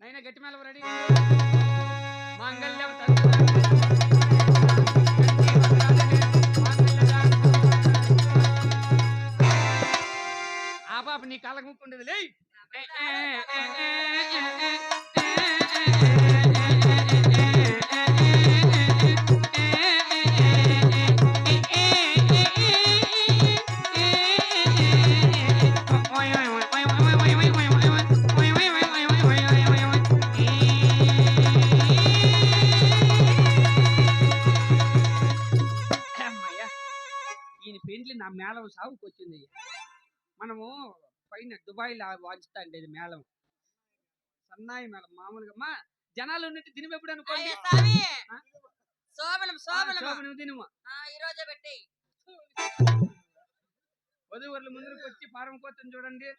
అయినా గట్టి మేళం రెడీ ఆ పాప నీ కాళ్ళకు ముక్కుండేది లే ఈయన పెండ్లి నా మేళం సాగుకు వచ్చింది. మనము పైన దుబాయ్ వాంచుతా అండి మేళం, సన్నాయి మేళం మామూలుగా మా జనాలు ఉన్నట్టు తినిపెప్పుడు అనుకోండి. వధువులు ముందుకు వచ్చి పారం కోతను చూడండి.